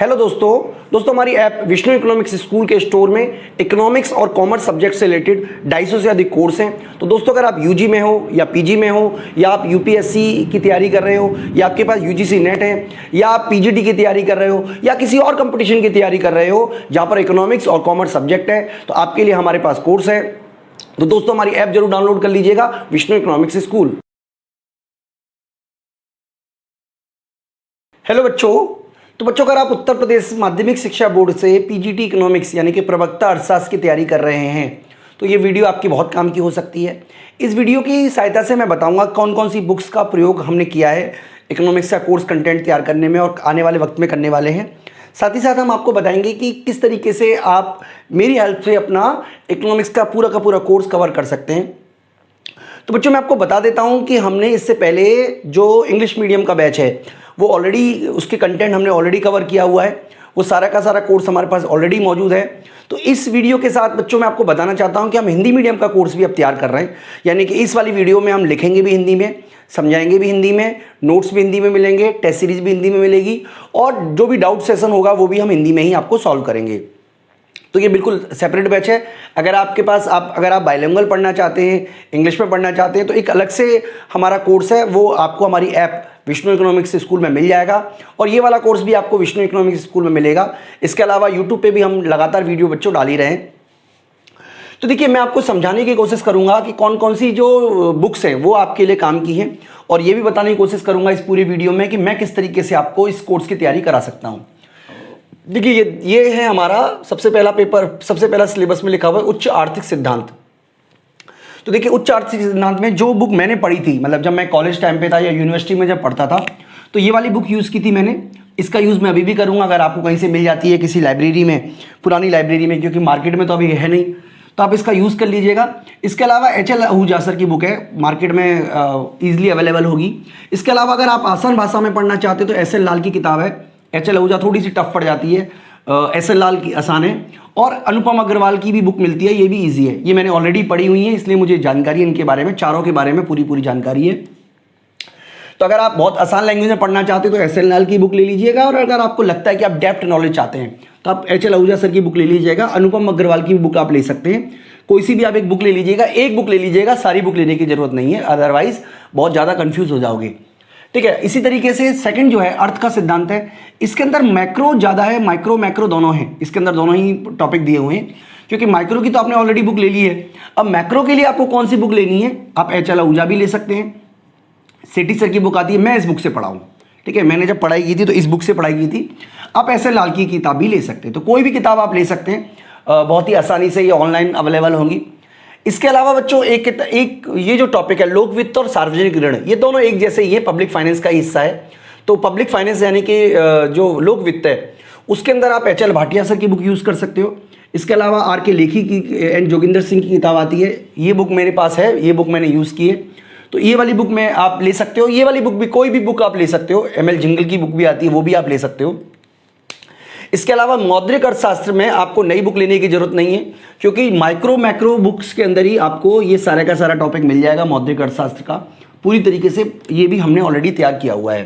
Hello दोस्तों हमारी app Vishnu economics school के स्टोर में इकोनॉमिक्स और कॉमर्स सब्जेक्ट से रिलेटेड 250 से अधिक कोर्स हैं। तो दोस्तों अगर आप यूजी में हो या पीजी में हो या आप यूपीएससी की तैयारी कर रहे हो या आपके पास यूजीसी नेट है या आप पीजीटी की तैयारी कर रहे हो या किसी और कंपटीशन की तैयारी कर रहे हो जहां पर इकोनॉमिक्स और कॉमर्स सब्जेक्ट है, तो आपके लिए हमारे पास कोर्स है। तो दोस्तों हमारी ऐप जरूर डाउनलोड कर लीजिएगा, विष्णु इकोनॉमिक्स स्कूल। हेलो बच्चों अगर आप उत्तर प्रदेश माध्यमिक शिक्षा बोर्ड से पीजीटी इकोनॉमिक्स यानी कि प्रवक्ता अर्थशास्त्र की तैयारी कर रहे हैं तो ये वीडियो आपकी बहुत काम की हो सकती है। इस वीडियो की सहायता से मैं बताऊंगा कौन कौन सी बुक्स का प्रयोग हमने किया है इकोनॉमिक्स का कोर्स कंटेंट तैयार करने में और आने वाले वक्त में करने वाले हैं। साथ ही साथ हम आपको बताएंगे कि किस तरीके से आप मेरी हेल्प से अपना इकोनॉमिक्स का पूरा कोर्स कवर कर सकते हैं। तो बच्चों मैं आपको बता देता हूं कि हमने इससे पहले जो इंग्लिश मीडियम का बैच है वो ऑलरेडी उसके कंटेंट हमने ऑलरेडी कवर किया हुआ है, वो सारा का सारा कोर्स हमारे पास ऑलरेडी मौजूद है। तो इस वीडियो के साथ बच्चों मैं आपको बताना चाहता हूं कि हम हिंदी मीडियम का कोर्स भी अब तैयार कर रहे हैं, यानी कि इस वाली वीडियो में हम लिखेंगे भी हिंदी में, समझाएंगे भी हिंदी में, नोट्स भी हिंदी में मिलेंगे, टेस्ट सीरीज भी हिंदी में मिलेगी और जो भी डाउट सेशन होगा वो भी हम हिंदी में ही आपको सॉल्व करेंगे। तो ये बिल्कुल सेपरेट बैच है। अगर आपके पास अगर आप बाइलिंगुअल पढ़ना चाहते हैं, इंग्लिश में पढ़ना चाहते हैं तो एक अलग से हमारा कोर्स है, वो आपको हमारी ऐप विष्णु इकोनॉमिक्स स्कूल में मिल जाएगा और ये वाला कोर्स भी आपको विष्णु इकोनॉमिक्स स्कूल में मिलेगा। इसके अलावा यूट्यूब पे भी हम लगातार वीडियो बच्चों डाल ही रहे हैं। तो देखिए मैं आपको समझाने की कोशिश करूंगा कि कौन कौन सी जो बुक्स हैं वो आपके लिए काम की हैं और ये भी बताने की कोशिश करूंगा इस पूरी वीडियो में कि मैं किस तरीके से आपको इस कोर्स की तैयारी करा सकता हूँ। देखिए ये है हमारा सबसे पहला पेपर, सबसे पहला सिलेबस में लिखा हुआ है उच्च आर्थिक सिद्धांत। तो देखिए उच्च आर्थिक सिद्धांत में जो बुक मैंने पढ़ी थी, मतलब जब मैं कॉलेज टाइम पे था या यूनिवर्सिटी में जब पढ़ता था तो ये वाली बुक यूज़ की थी मैंने। इसका यूज़ मैं अभी भी करूँगा, अगर आपको कहीं से मिल जाती है किसी लाइब्रेरी में, पुरानी लाइब्रेरी में, क्योंकि मार्केट में तो अभी है नहीं, तो आप इसका यूज़ कर लीजिएगा। इसके अलावा एच.एल. आहूजा सर की बुक है, मार्केट में ईजिली अवेलेबल होगी। इसके अलावा अगर आप आसान भाषा में पढ़ना चाहते हो तो एस.एल. लाल की किताब है। एच.एल. आहूजा थोड़ी सी टफ पड़ जाती है, एस.एल. लाल की आसान है और अनुपम अग्रवाल की भी बुक मिलती है, ये भी इजी है। ये मैंने ऑलरेडी पढ़ी हुई है इसलिए मुझे जानकारी है इनके बारे में, चारों के बारे में पूरी जानकारी है। तो अगर आप बहुत आसान लैंग्वेज में पढ़ना चाहते हो तो एस.एल. लाल की बुक ले लीजिएगा और अगर आपको लगता है कि आप डेप्थ नॉलेज चाहते हैं तो आप एच.एल. आहूजा सर की बुक ले लीजिएगा। अनुपम अग्रवाल की बुक आप ले सकते हैं, कोई सी भी आप एक बुक ले लीजिएगा। एक बुक ले लीजिएगा, सारी बुक लेने की जरूरत नहीं है, अदरवाइज बहुत ज़्यादा कन्फ्यूज हो जाओगे। ठीक है, इसी तरीके से सेकंड जो है अर्थ का सिद्धांत है। इसके अंदर मैक्रो ज़्यादा है, मैक्रो दोनों हैं, इसके अंदर दोनों ही टॉपिक दिए हुए हैं। क्योंकि माइक्रो की तो आपने ऑलरेडी बुक ले ली है, अब मैक्रो के लिए आपको कौन सी बुक लेनी है, आप एच.एल. आहूजा भी ले सकते हैं, सेठी सर की बुक आती है, मैं इस बुक से पढ़ा हूँ। ठीक है, मैंने जब पढ़ाई की थी तो इस बुक से पढ़ाई की थी। आप एस.एल. लाल की किताब भी ले सकते हैं, तो कोई भी किताब आप ले सकते हैं, बहुत ही आसानी से ये ऑनलाइन अवेलेबल होंगी। इसके अलावा बच्चों एक ये जो टॉपिक है लोक वित्त और सार्वजनिक ऋण, ये दोनों एक जैसे ही है, पब्लिक फाइनेंस का हिस्सा है। तो पब्लिक फाइनेंस यानी कि जो लोक वित्त है उसके अंदर आप एच.एल. भाटिया सर की बुक यूज़ कर सकते हो। इसके अलावा आर.के. लेखी की एंड जोगिंदर सिंह की किताब आती है, ये बुक मेरे पास है, ये बुक मैंने यूज़ की है, तो ये वाली बुक में आप ले सकते हो। ये वाली बुक भी, कोई भी बुक आप ले सकते हो, एम.एल. जिंगल की बुक भी आती है, वो भी आप ले सकते हो। इसके अलावा मौद्रिक अर्थशास्त्र में आपको नई बुक लेने की जरूरत नहीं है, क्योंकि मैक्रो बुक्स के अंदर ही आपको ये सारा का सारा टॉपिक मिल जाएगा मौद्रिक अर्थशास्त्र का पूरी तरीके से, ये भी हमने ऑलरेडी तैयार किया हुआ है।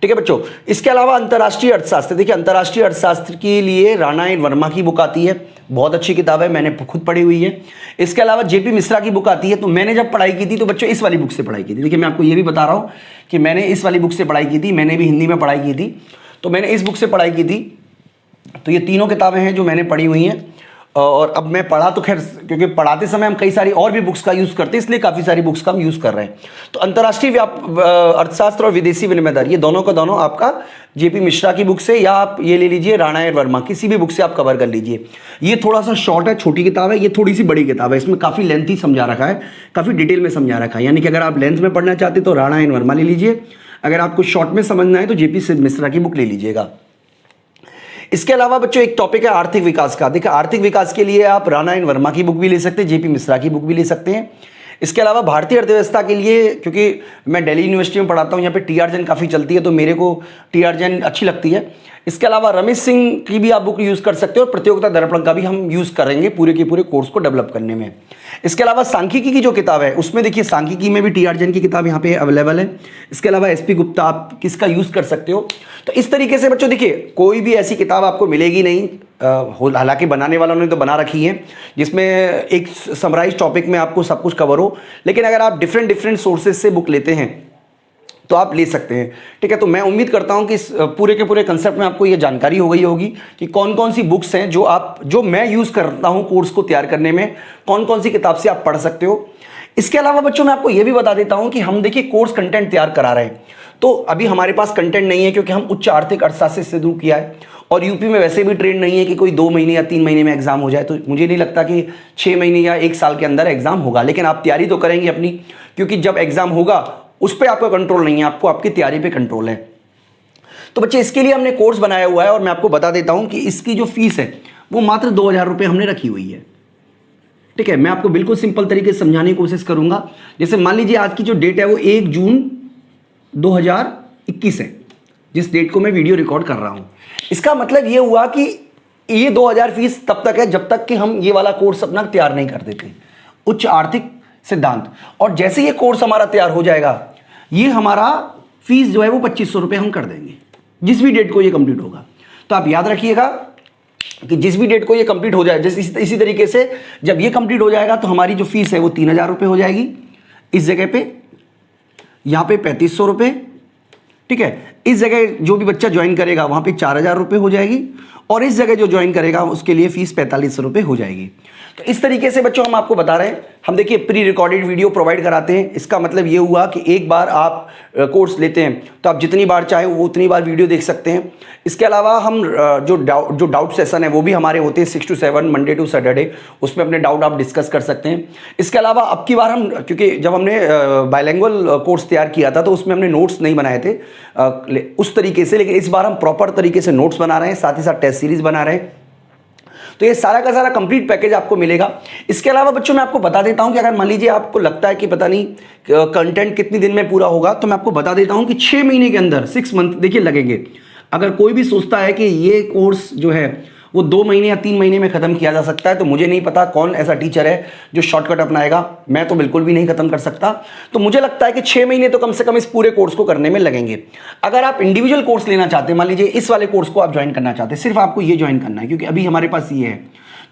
ठीक है बच्चों, इसके अलावा अंतर्राष्ट्रीय अर्थशास्त्र, देखिए अंतर्राष्ट्रीय अर्थशास्त्र के लिए राणा एंड वर्मा की बुक आती है, बहुत अच्छी किताब है, मैंने खुद पढ़ी हुई है। इसके अलावा जेपी मिश्रा की बुक आती है, तो मैंने जब पढ़ाई की थी तो बच्चों इस वाली बुक से पढ़ाई की थी। देखिए मैं आपको ये भी बता रहा हूँ कि मैंने इस वाली बुक से पढ़ाई की थी, मैंने भी हिंदी में पढ़ाई की थी, तो मैंने इस बुक से पढ़ाई की थी। तो ये तीनों किताबें हैं जो मैंने पढ़ी हुई हैं और अब मैं पढ़ा तो खैर, क्योंकि पढ़ाते समय हम कई सारी और भी बुक्स का यूज़ करते हैं इसलिए काफ़ी सारी बुक्स का हम यूज़ कर रहे हैं। तो अंतर्राष्ट्रीय अर्थशास्त्र और विदेशी विनिमय दर, ये दोनों का दोनों आपका जेपी मिश्रा की बुक से, या आप ये ले लीजिए राणा एंड वर्मा, किसी भी बुक से आप कवर कर लीजिए। ये थोड़ा सा शॉर्ट है, छोटी किताब है, ये थोड़ी सी बड़ी किताब है, इसमें काफ़ी लेंथी समझा रखा है, काफ़ी डिटेल में समझा रखा है। यानी कि अगर आप लेंथ में पढ़ना चाहते तो राणा एंड वर्मा ले लीजिए, अगर आपको शॉर्ट में समझना है तो जेपी मिश्रा की बुक ले लीजिएगा। इसके अलावा बच्चों एक टॉपिक है आर्थिक विकास का। देखिए आर्थिक विकास के लिए आप राणा एंड वर्मा की बुक भी ले सकते हैं, जेपी मिश्रा की बुक भी ले सकते हैं। इसके अलावा भारतीय अर्थव्यवस्था के लिए, क्योंकि मैं दिल्ली यूनिवर्सिटी में पढ़ाता हूँ, यहाँ पे टी आर जैन काफ़ी चलती है, तो मेरे को टी आर जैन अच्छी लगती है। इसके अलावा रमेश सिंह की भी आप बुक यूज़ कर सकते हो, और प्रतियोगिता दर्पण का भी हम यूज़ करेंगे पूरे के पूरे कोर्स को डेवलप करने में। इसके अलावा सांख्यिकी की जो किताब है, उसमें देखिए सांख्यिकी में भी टी आर जैन की किताब यहाँ पे अवेलेबल है। इसके अलावा एसपी गुप्ता आप किसका यूज़ कर सकते हो। तो इस तरीके से बच्चों देखिए, कोई भी ऐसी किताब आपको मिलेगी नहीं, हालांकि बनाने वालों ने तो बना रखी है, जिसमें एक समराइज टॉपिक में आपको सब कुछ कवर हो, लेकिन अगर आप डिफरेंट सोर्सेज से बुक लेते हैं तो आप ले सकते हैं। ठीक है, तो मैं उम्मीद करता हूं कि इस पूरे के पूरे कंसेप्ट में आपको ये जानकारी हो गई होगी कि कौन कौन सी बुक्स हैं जो मैं यूज़ करता हूं कोर्स को तैयार करने में, कौन कौन सी किताब से आप पढ़ सकते हो। इसके अलावा बच्चों मैं आपको ये भी बता देता हूं कि हम देखिए कोर्स कंटेंट तैयार करा रहे हैं, तो अभी हमारे पास कंटेंट नहीं है, क्योंकि हम उच्च आर्थिक अर्थशास्त्र से शुरू किया है, और यूपी में वैसे भी ट्रेंड नहीं है कि कोई 2 महीने या 3 महीने में एग्जाम हो जाए। तो मुझे नहीं लगता कि 6 महीने या 1 साल के अंदर एग्जाम होगा, लेकिन आप तैयारी तो करेंगे अपनी, क्योंकि जब एग्जाम होगा उस पर आपका कंट्रोल नहीं है, आपको आपकी तैयारी पे कंट्रोल है। तो बच्चे इसके लिए हमने कोर्स बनाया हुआ है, और मैं आपको बता देता हूं कि इसकी जो फीस है वो मात्र 2000 रुपये हमने रखी हुई है। ठीक है, मैं आपको बिल्कुल सिंपल तरीके से समझाने की कोशिश करूंगा। जैसे मान लीजिए आज की जो डेट है वो 1 जून 2021 है, जिस डेट को मैं वीडियो रिकॉर्ड कर रहा हूं। इसका मतलब ये हुआ कि ये 2000 फीस तब तक है जब तक कि हम ये वाला कोर्स अपना तैयार नहीं कर देते, उच्च आर्थिक सिद्धांत। और जैसे ये कोर्स हमारा तैयार हो जाएगा, ये हमारा फीस जो है वो 2500 रुपये हम कर देंगे, जिस भी डेट को ये कंप्लीट होगा। तो आप याद रखिएगा कि जिस भी डेट को ये कंप्लीट हो जाए, जैसे इसी तरीके से जब ये कंप्लीट हो जाएगा तो हमारी जो फीस है वो 3000 रुपये हो जाएगी इस जगह पे, यहाँ पे 3500 रुपये। ठीक है, इस जगह जो भी बच्चा ज्वाइन करेगा वहाँ पे 4000 रुपये हो जाएगी, और इस जगह जो ज्वाइन करेगा उसके लिए फीस 4500 रुपये हो जाएगी। तो इस तरीके से बच्चों हम आपको बता रहे हैं, हम देखिए प्री रिकॉर्डेड वीडियो प्रोवाइड कराते हैं। इसका मतलब ये हुआ कि एक बार आप कोर्स लेते हैं तो आप जितनी बार चाहे वो उतनी बार वीडियो देख सकते हैं। इसके अलावा हम जो डाउट सेशन है वो भी हमारे होते हैं 6 to 7 मंडे टू सैटरडे, उसमें अपने डाउट आप डिस्कस कर सकते हैं। इसके अलावा अब की बार हम, क्योंकि जब हमने बायलैंग्वेज कोर्स तैयार किया था तो उसमें हमने नोट्स नहीं बनाए थे उस तरीके से, लेकिन इस बार हम प्रॉपर तरीके से नोट्स बना रहे हैं, साथ ही साथ टेस्ट सीरीज बना रहे हैं। तो ये सारा का सारा कंप्लीट पैकेज आपको मिलेगा। इसके अलावा बच्चों मैं आपको बता देता हूं कि अगर मान लीजिए आपको लगता है कि पता नहीं कंटेंट कितने दिन में पूरा होगा, तो मैं आपको बता देता हूं कि 6 महीने के अंदर 6 मंथ देखिए लगेंगे। अगर कोई भी सोचता है कि ये कोर्स जो है वो 2 महीने या 3 महीने में खत्म किया जा सकता है, तो मुझे नहीं पता कौन ऐसा टीचर है जो शॉर्टकट अपनाएगा। मैं तो बिल्कुल भी नहीं खत्म कर सकता। तो मुझे लगता है कि 6 महीने तो कम से कम इस पूरे कोर्स को करने में लगेंगे। अगर आप इंडिविजुअल कोर्स लेना चाहते हैं, मान लीजिए इस वाले कोर्स को आप ज्वाइन करना चाहते हैं, सिर्फ आपको ये ज्वाइन करना है, क्योंकि अभी हमारे पास ये है,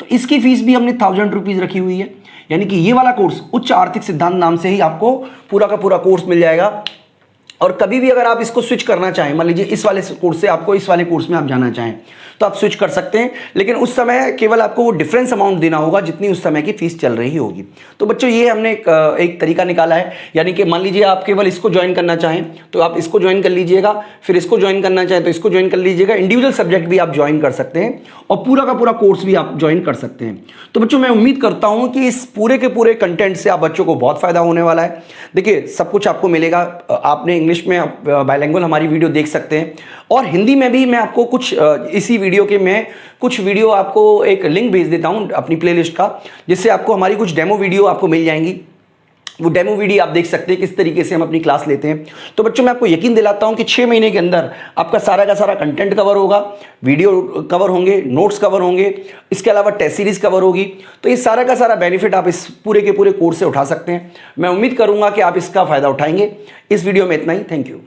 तो इसकी फीस भी हमने 1000 रुपीज़ रखी हुई है। यानी कि ये वाला कोर्स उच्च आर्थिक सिद्धांत नाम से ही आपको पूरा का पूरा कोर्स मिल जाएगा। और कभी भी अगर आप इसको स्विच करना चाहें, मान लीजिए इस वाले कोर्स से आपको इस वाले कोर्स में आप जाना चाहें, तो आप स्विच कर सकते हैं, लेकिन उस समय केवल आपको वो डिफरेंस अमाउंट देना होगा जितनी उस समय की फीस चल रही होगी। तो बच्चों ये हमने एक तरीका निकाला है, यानी कि मान लीजिए आप केवल इसको ज्वाइन करना चाहें तो आप इसको ज्वाइन कर लीजिएगा, फिर इसको ज्वाइन करना चाहें तो इसको ज्वाइन कर लीजिएगा। इंडिविजुअल सब्जेक्ट भी आप ज्वाइन कर सकते हैं और पूरा का पूरा कोर्स भी आप ज्वाइन कर सकते हैं। तो बच्चों मैं उम्मीद करता हूँ कि इस पूरे के पूरे कंटेंट से आप बच्चों को बहुत फायदा होने वाला है। देखिए सब कुछ आपको मिलेगा, आपने इंग्लिश में बायलैंग्वेज हमारी वीडियो देख सकते हैं, और हिंदी में भी मैं आपको कुछ इसी वीडियो के मैं कुछ वीडियो आपको एक लिंक भेज देता हूं अपनी प्लेलिस्ट का, जिससे आपको हमारी कुछ डेमो वीडियो आपको मिल जाएंगी। वो डेमो वीडियो आप देख सकते हैं किस तरीके से हम अपनी क्लास लेते हैं। तो बच्चों मैं आपको यकीन दिलाता हूं कि 6 महीने के अंदर आपका सारा का सारा कंटेंट कवर होगा, वीडियो कवर होंगे, नोट्स कवर होंगे, इसके अलावा टेस्ट सीरीज कवर होगी। तो ये सारा का सारा बेनिफिट आप इस पूरे के पूरे कोर्स से उठा सकते हैं। मैं उम्मीद करूंगा कि आप इसका फायदा उठाएंगे। इस वीडियो में इतना ही। Thank you.